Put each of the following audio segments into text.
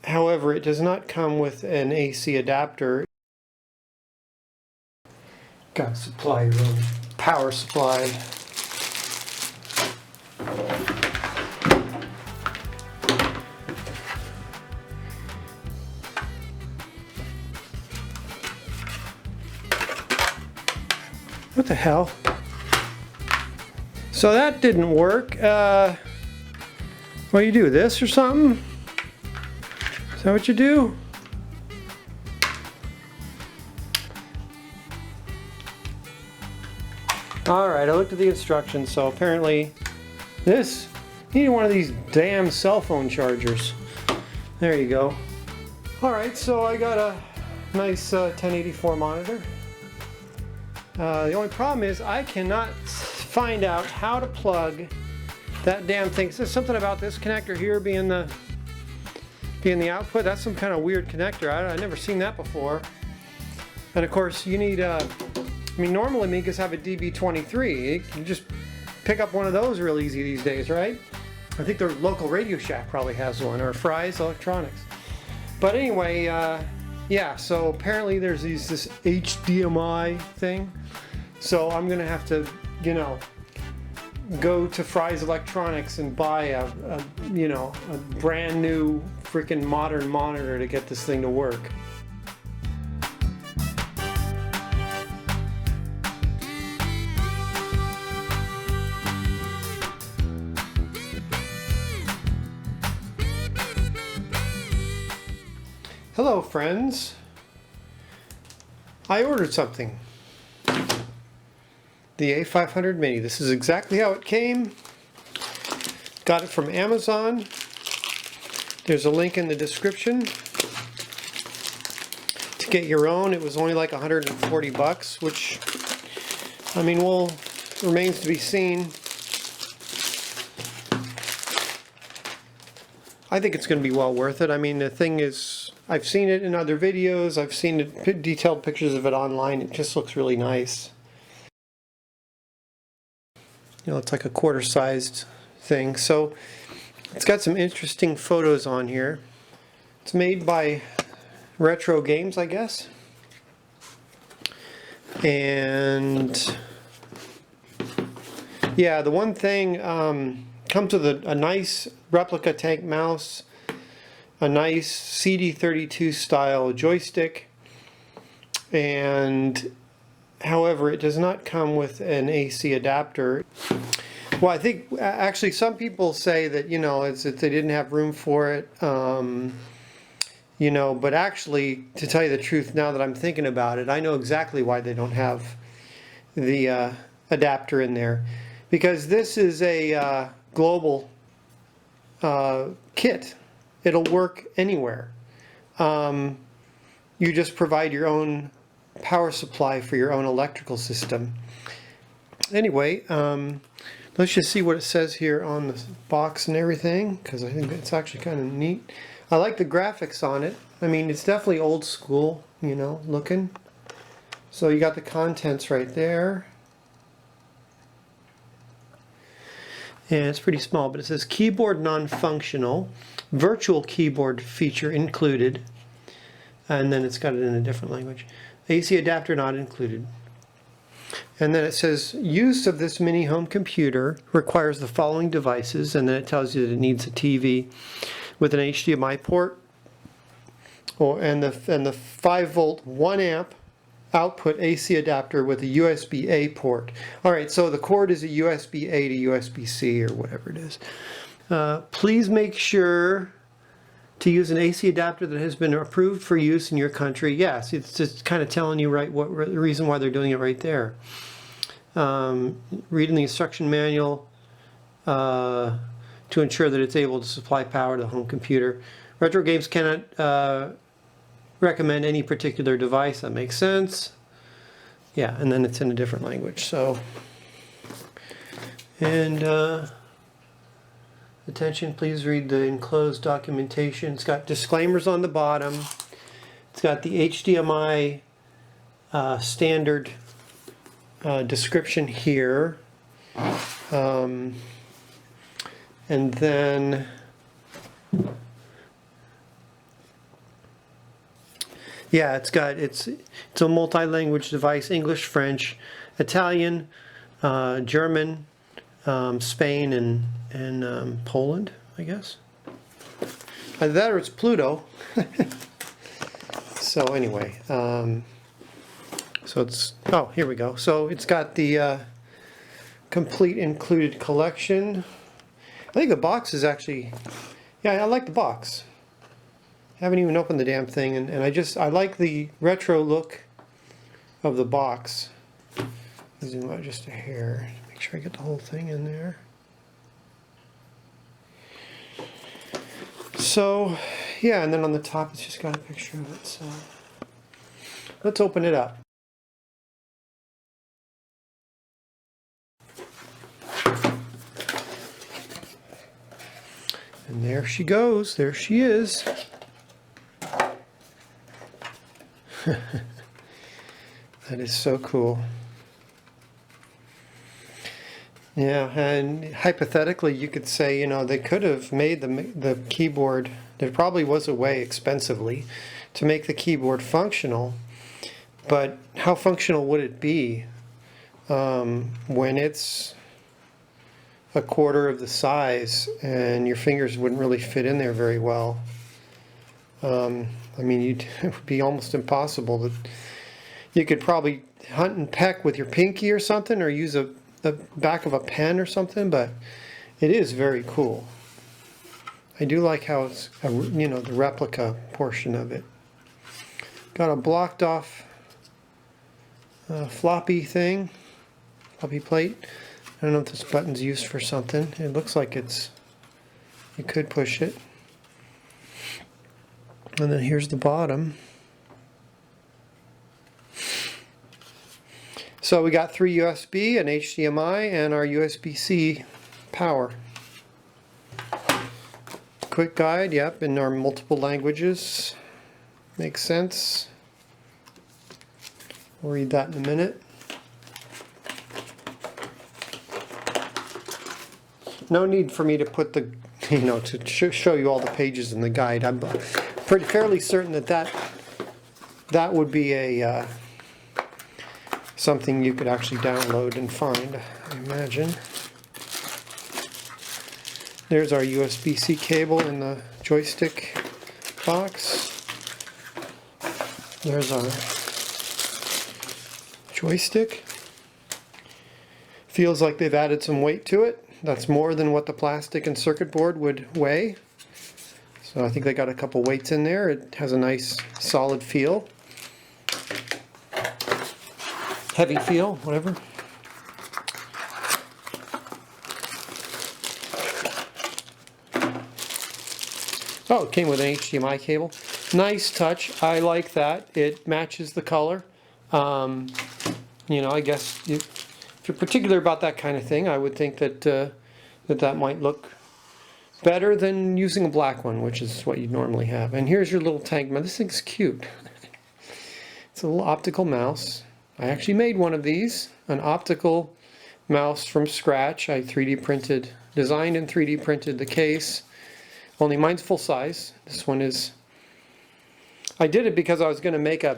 However, it does not come with an AC adapter. Got to supply your own power supply. What the hell? So that didn't work. What do you do, this or something? Is that what you do? Alright, I looked at the instructions, so apparently this, you need one of these damn cell phone chargers. There you go. Alright, so I got a nice 1084 monitor. The only problem is I cannot find out how to plug that damn thing. There's something about this connector here being the output. That's some kind of weird connector. I've never seen that before. And of course you need I mean, normally Mikas have a DB23. You can just pick up one of those real easy these days, right? I think their local Radio Shack probably has one, or Fry's Electronics. But anyway, yeah, so apparently there's this HDMI thing. So I'm gonna have to, you know, go to Fry's Electronics and buy a brand new freaking modern monitor to get this thing to work. Hello friends, I ordered something, the A500 Mini. This is exactly how it came. Got it from Amazon. There's a link in the description to get your own. It was only like 140 bucks, which, I mean, remains to be seen. I think it's going to be well worth it. I mean, the thing is, I've seen it in other videos, I've seen it, detailed pictures of it online. It just looks really nice. You know, it's like a quarter-sized thing. So it's got some interesting photos on here. It's made by Retro Games, I guess. And yeah, the one thing, comes with a nice replica tank mouse, a nice CD32 style joystick, and however it does not come with an AC adapter. Well, I think actually some people say that, you know, they didn't have room for it, you know, but actually, to tell you the truth, now that I'm thinking about it, I know exactly why they don't have the adapter in there, because this is a global kit. It'll work anywhere. You just provide your own power supply for your own electrical system. Anyway, let's just see what it says here on the box and everything, because I think it's actually kind of neat. I like the graphics on it. I mean, it's definitely old school, you know, looking. So you got the contents right there. And it's pretty small, but it says keyboard non-functional, virtual keyboard feature included, and then it's got it in a different language. AC adapter not included. And then it says use of this mini home computer requires the following devices, and then it tells you that it needs a TV with an HDMI port, and the 5-volt 1 amp output AC adapter with a USB-A port. Alright, so the cord is a USB-A to USB-C or whatever it is. Please make sure to use an AC adapter that has been approved for use in your country. Yes, it's just kind of telling you right what the reason why they're doing it right there. Reading the instruction manual to ensure that it's able to supply power to the home computer. Retro Games cannot recommend any particular device. That makes sense. Yeah, and then it's in a different language. So, and attention, please read the enclosed documentation. It's got disclaimers on the bottom. It's got the HDMI standard description here. And Yeah, it's a multi-language device: English, French, Italian, German, Spain, and Poland, I guess. Either that or it's Pluto. So anyway, so it's, oh, here we go. So it's got the complete included collection. I think the box is actually, yeah, I like the box. I haven't even opened the damn thing, and I like the retro look of the box. Zoom out just a hair, make sure I get the whole thing in there. So, yeah, and then on the top it's just got a picture of it, so let's open it up. And there she goes, there she is. That is so cool. Yeah, and hypothetically you could say, you know, they could have made the keyboard, there probably was a way expensively to make the keyboard functional, but how functional would it be when it's a quarter of the size and your fingers wouldn't really fit in there very well? I mean, it would be almost impossible. That you could probably hunt and peck with your pinky or something, or use the back of a pen or something, but it is very cool. I do like how it's, you know, the replica portion of it. Got a blocked off floppy thing, floppy plate. I don't know if this button's used for something. It looks like you could push it. And then here's the bottom. So we got 3 USB, an HDMI, and our USB-C power. Quick guide, yep, in our multiple languages. Makes sense. We'll read that in a minute. No need for me to put the, you know, to show you all the pages in the guide. I'm fairly certain that would be a something you could actually download and find, I imagine. There's our USB-C cable in the joystick box. There's our joystick. Feels like they've added some weight to it. That's more than what the plastic and circuit board would weigh. So I think they got a couple weights in there. It has a nice solid feel. Heavy feel, whatever. Oh, it came with an HDMI cable. Nice touch. I like that. It matches the color. You know, I guess if you're particular about that kind of thing, I would think that that might look better than using a black one, which is what you'd normally have. And here's your little tank. This thing's cute. It's a little optical mouse. I actually made one of these, an optical mouse from scratch. I 3D printed, designed and 3D printed the case. Only mine's full size. This one is, I did it because I was going to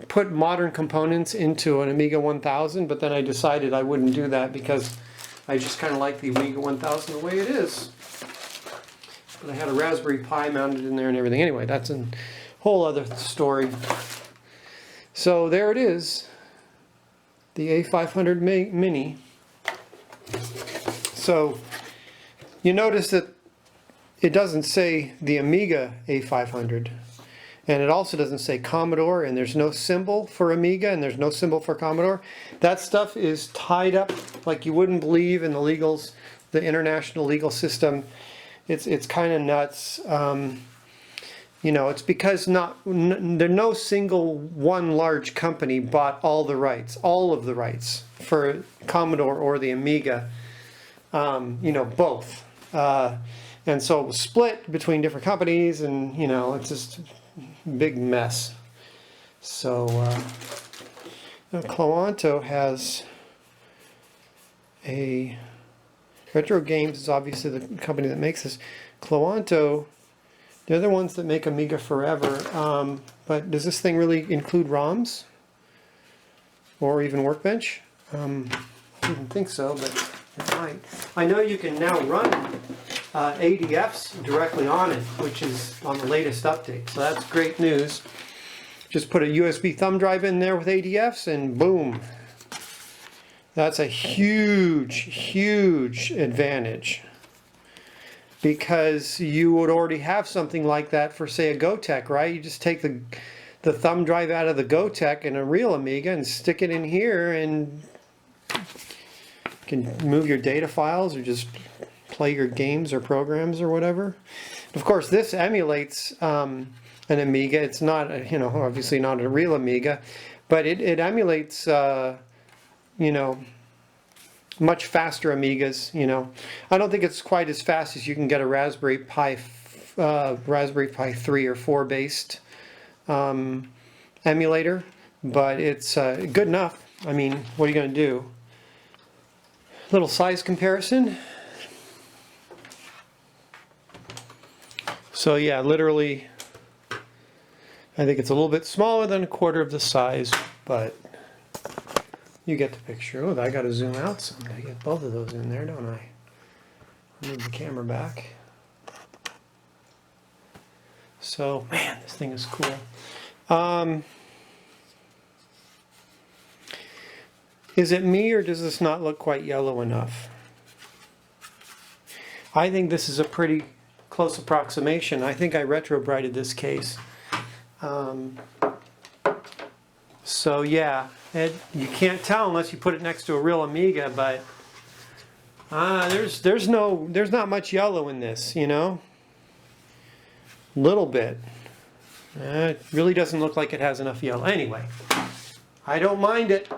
put modern components into an Amiga 1000, but then I decided I wouldn't do that because I just kind of like the Amiga 1000 the way it is. But I had a Raspberry Pi mounted in there and everything. Anyway, that's a whole other story. So there it is, the A500 Mini. So you notice that it doesn't say the Amiga A500, and it also doesn't say Commodore, and there's no symbol for Amiga and there's no symbol for Commodore. That stuff is tied up like you wouldn't believe in the legals, the international legal system. It's kind of nuts. You know, it's because no single one large company bought all of the rights for Commodore or the Amiga. You know, both. And so it was split between different companies, and you know, it's just a big mess. So Cloanto has a Retro Games is obviously the company that makes this. Cloanto They're the ones that make Amiga forever. But does this thing really include ROMs? Or even Workbench? I didn't think so, but it might. I know you can now run ADFs directly on it, which is on the latest update. So that's great news. Just put a USB thumb drive in there with ADFs and boom. That's a huge, huge advantage. Because you would already have something like that for, say, a Gotek, right? You just take the thumb drive out of the Gotek in a real Amiga and stick it in here, and you can move your data files or just play your games or programs or whatever. Of course, this emulates an Amiga. It's not, obviously not a real Amiga, but it emulates, much faster Amigas. I don't think it's quite as fast as you can get a Raspberry Pi 3 or 4 based emulator, but it's good enough. I mean, what are you going to do? Little size comparison. So yeah, literally, I think it's a little bit smaller than a quarter of the size, but you get the picture. Oh, I got to zoom out some. I get both of those in there, don't I? Move the camera back. So, man, this thing is cool. Is it me, or does this not look quite yellow enough? I think this is a pretty close approximation. I think I retro-brighted this case. So yeah, you can't tell unless you put it next to a real Amiga, but there's not much yellow in this, Little bit. It really doesn't look like it has enough yellow. Anyway, I don't mind it.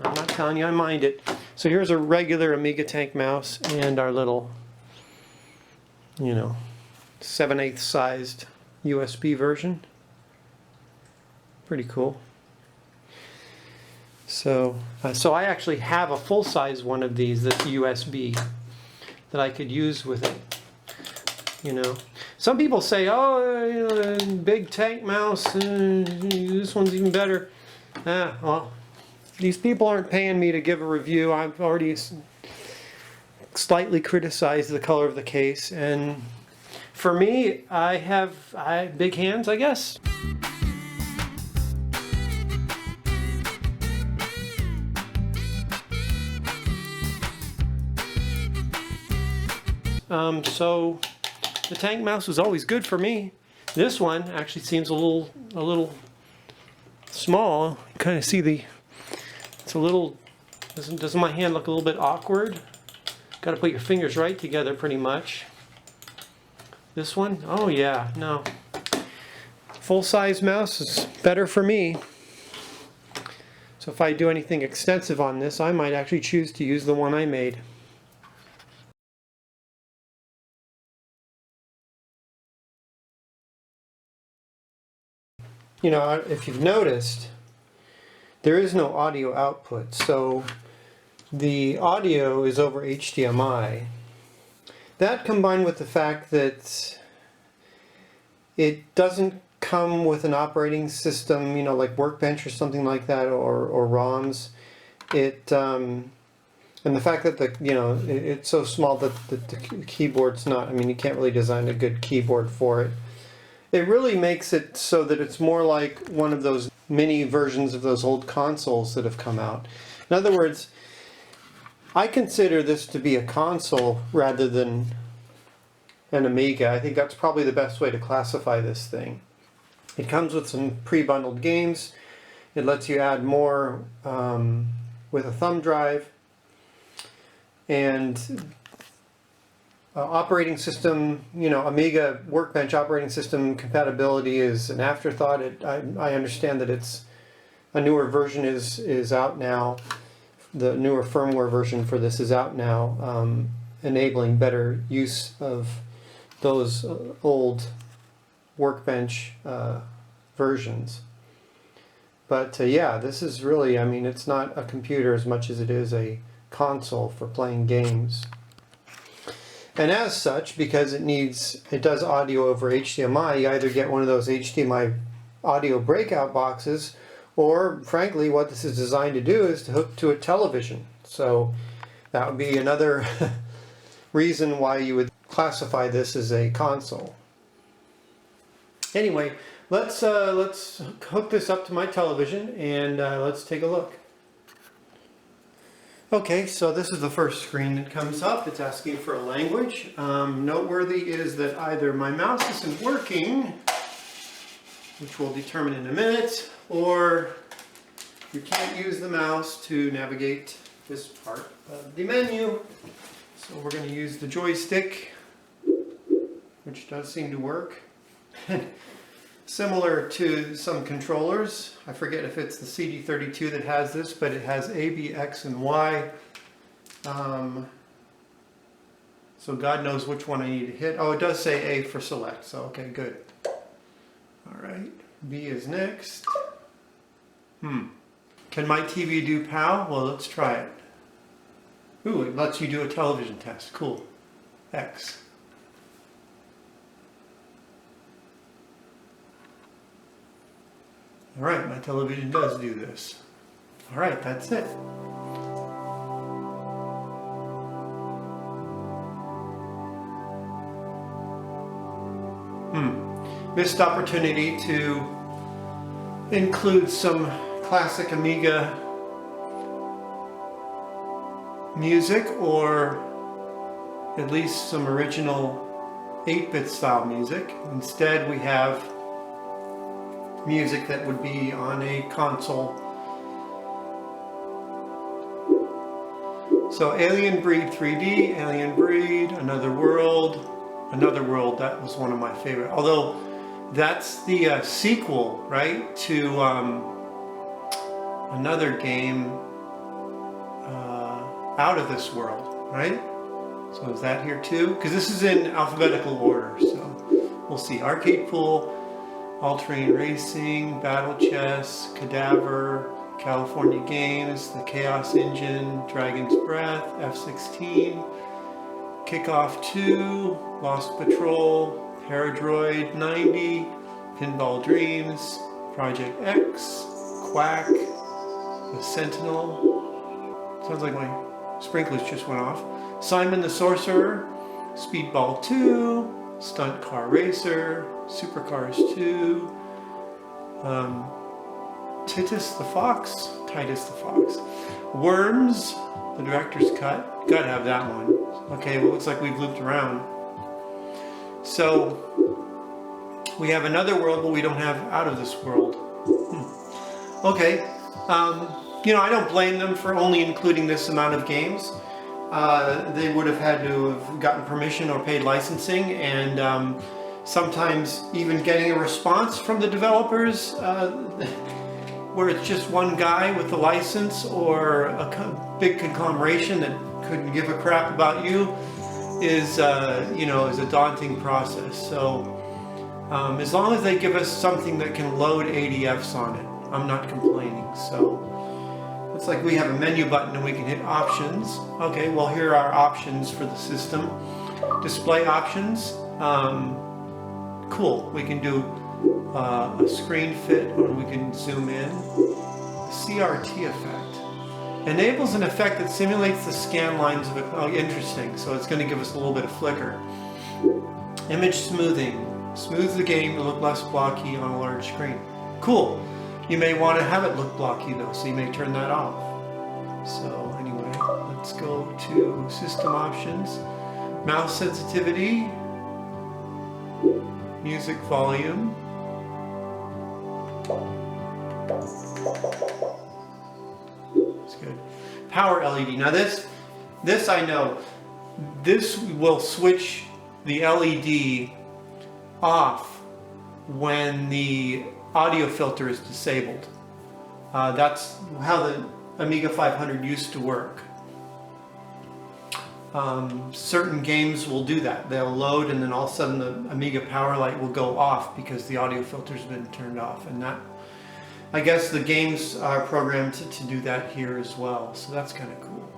I'm not telling you I mind it. So here's a regular Amiga tank mouse and our little, 7/8 sized USB version. Pretty cool. So I actually have a full-size one of these that's USB that I could use with it. Some people say, oh, big tank mouse, this one's even better. Well, these people aren't paying me to give a review. I've already slightly criticized the color of the case, and for me, I have big hands, I guess. So the tank mouse was always good for me. This one actually seems a little small. Kind of see it's a little, doesn't my hand look a little bit awkward? Got to put your fingers right together pretty much. This one, oh yeah, no. Full-size mouse is better for me. So if I do anything extensive on this, I might actually choose to use the one I made. If you've noticed, there is no audio output, so the audio is over HDMI. That combined with the fact that it doesn't come with an operating system, like Workbench or something like that, or ROMs, and the fact that it's so small that the keyboard's not, you can't really design a good keyboard for it. It really makes it so that it's more like one of those mini versions of those old consoles that have come out. In other words, I consider this to be a console rather than an Amiga. I think that's probably the best way to classify this thing. It comes with some pre-bundled games. It lets you add more with a thumb drive. And operating system, Amiga Workbench operating system compatibility is an afterthought. I understand that it's a newer version is out now. The newer firmware version for this is out now, enabling better use of those old Workbench versions. But yeah, this is really, it's not a computer as much as it is a console for playing games. And as such, because it does audio over HDMI, you either get one of those HDMI audio breakout boxes, or frankly what this is designed to do is to hook to a television. So that would be another reason why you would classify this as a console. Anyway, let's hook this up to my television and let's take a look. Okay, so this is the first screen that comes up. It's asking for a language. Noteworthy is that either my mouse isn't working, which we'll determine in a minute, or you can't use the mouse to navigate this part of the menu. So we're going to use the joystick, which does seem to work. Similar to some controllers, I forget if it's the CD32 that has this, but it has A, B, X, and Y. So God knows which one I need to hit. Oh, it does say A for select, so okay, good. Alright, B is next. Can my TV do POW? Well, let's try it. Ooh, it lets you do a television test. Cool. X. Alright, my television does do this. Alright, that's it. Missed opportunity to include some classic Amiga music, or at least some original 8-bit style music. Instead we have music that would be on a console. So Alien Breed 3D, Alien Breed, Another World, that was one of my favorite. Although that's the sequel, right, to another game, Out of This World, right? So is that here too? Because this is in alphabetical order, so we'll see. Arcade Pool, All-Terrain Racing, Battle Chess, Cadaver, California Games, The Chaos Engine, Dragon's Breath, F-16, Kickoff 2, Lost Patrol, Paradroid 90, Pinball Dreams, Project X, Quack, The Sentinel. Sounds like my sprinklers just went off. Simon the Sorcerer, Speedball 2, Stunt Car Racer, Supercars 2, Titus the Fox, Worms, the Director's Cut. Gotta have that one. Okay, well, it looks like we've looped around. So we have Another World, but we don't have Out of This World. Okay, you know, I don't blame them for only including this amount of games. They would have had to have gotten permission or paid licensing, and sometimes even getting a response from the developers where it's just one guy with the license or a big conglomeration that couldn't give a crap about you is, you know, is a daunting process. So as long as they give us something that can load ADFs on it, I'm not complaining. So it's like we have a menu button and we can hit options. Okay, well, here are options for the system. Display options. Cool, we can do a screen fit, or we can zoom in. CRT effect enables an effect that simulates the scan lines of it. Oh, interesting. So it's going to give us a little bit of flicker. Image smoothing smooths the game to look less blocky on a large screen. Cool. You may want to have it look blocky though, so you may turn that off. So anyway, let's go to system options, mouse sensitivity, music volume. That's good. Power LED. Now this I know. This will switch the LED off when the audio filter is disabled. That's how the Amiga 500 used to work. Certain games will do that. They'll load and then all of a sudden the Amiga power light will go off because the audio filter's been turned off, and that, I guess the games are programmed to do that here as well, so that's kind of cool.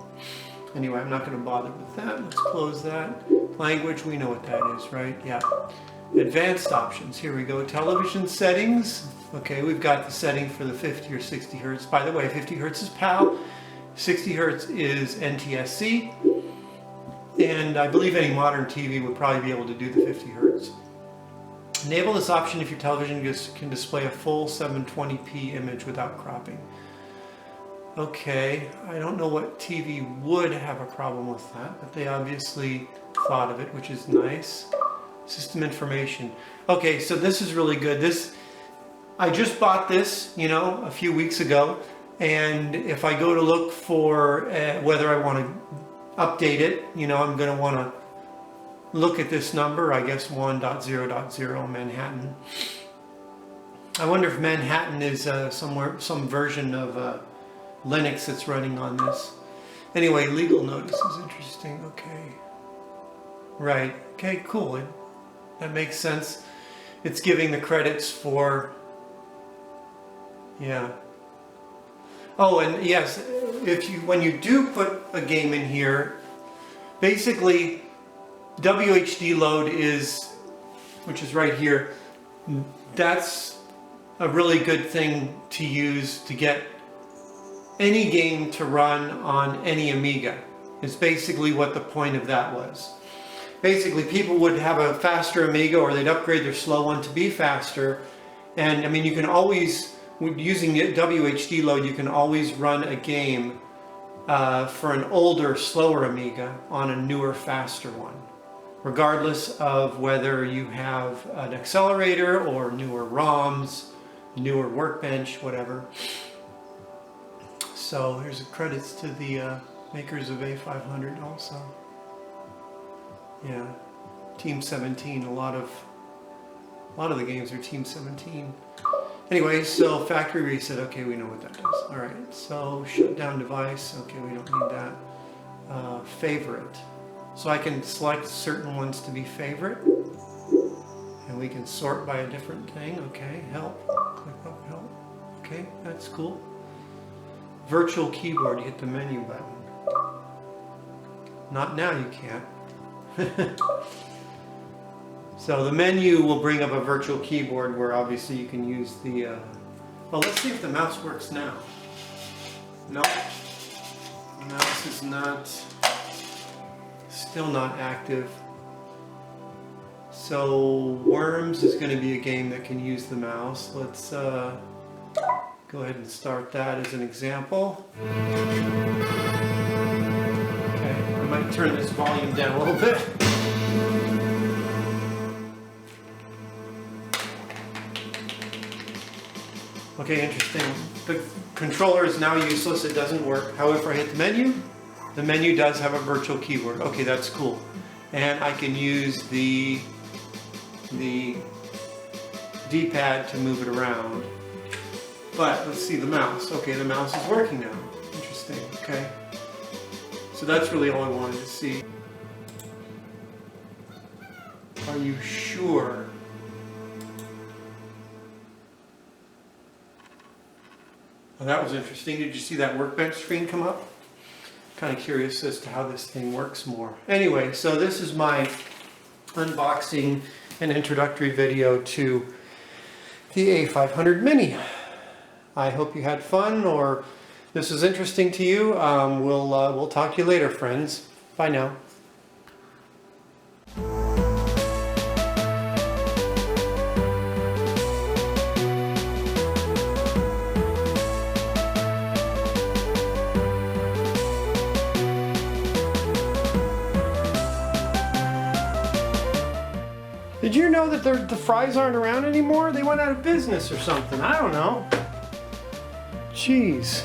Anyway, I'm not going to bother with that. Let's close that. Language, we know what that is, right? Yeah. Advanced options, here we go. Television settings. Okay, we've got the setting for the 50 or 60 hertz. By the way, 50 hertz is PAL, 60 hertz is NTSC, and I believe any modern TV would probably be able to do the 50 hertz. Enable this option if your television can display a full 720p image without cropping. Okay, I don't know what TV would have a problem with that, but they obviously thought of it, which is nice. System information. Okay, so this is really good. I just bought this, you know, a few weeks ago, and if I go to look for whether I want to update it, you know, I'm going to want to look at this number, I guess 1.0.0 Manhattan. I wonder if Manhattan is some version of Linux that's running on this. Anyway, legal notice is interesting. Okay. Right. Okay, cool. That makes sense. It's giving the credits for... Yeah. Oh, and yes, when you do put a game in here, basically WHD load is, which is right here, that's a really good thing to use to get any game to run on any Amiga. Is basically what the point of that was. Basically, people would have a faster Amiga, or they'd upgrade their slow one to be faster. And I mean, you can always, using WHD load, you can always run a game for an older, slower Amiga on a newer, faster one, regardless of whether you have an accelerator or newer ROMs, newer Workbench, whatever. So here's the credits to the makers of A500 also. Yeah, Team 17. A lot of the games are Team 17. Anyway, so factory reset. Okay, we know what that does. All right. So shut down device. Okay, we don't need that. Favorite. So I can select certain ones to be favorite, and we can sort by a different thing. Okay, help. Click up help. Okay, that's cool. Virtual keyboard. You hit the menu button. Not now. You can't. So the menu will bring up a virtual keyboard where obviously you can use the well, let's see if the mouse works now. Nope. The mouse is still not active. So Worms is going to be a game that can use the mouse. Let's go ahead and start that as an example. I might turn this volume down a little bit. Okay, interesting. The controller is now useless, it doesn't work. However, if I hit the menu does have a virtual keyboard. Okay, that's cool. And I can use the D-pad to move it around. But let's see the mouse. Okay, the mouse is working now. Interesting, okay. So that's really all I wanted to see. Are you sure? Well, that was interesting. Did you see that Workbench screen come up? Kind of curious as to how this thing works more. Anyway, so this is my unboxing and introductory video to the A500 Mini. I hope you had fun, or this is interesting to you. We'll talk to you later, friends. Bye now. Did you know that the fries aren't around anymore? They went out of business or something. I don't know. Jeez.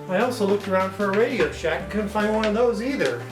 I also looked around for a Radio Shack and couldn't find one of those either.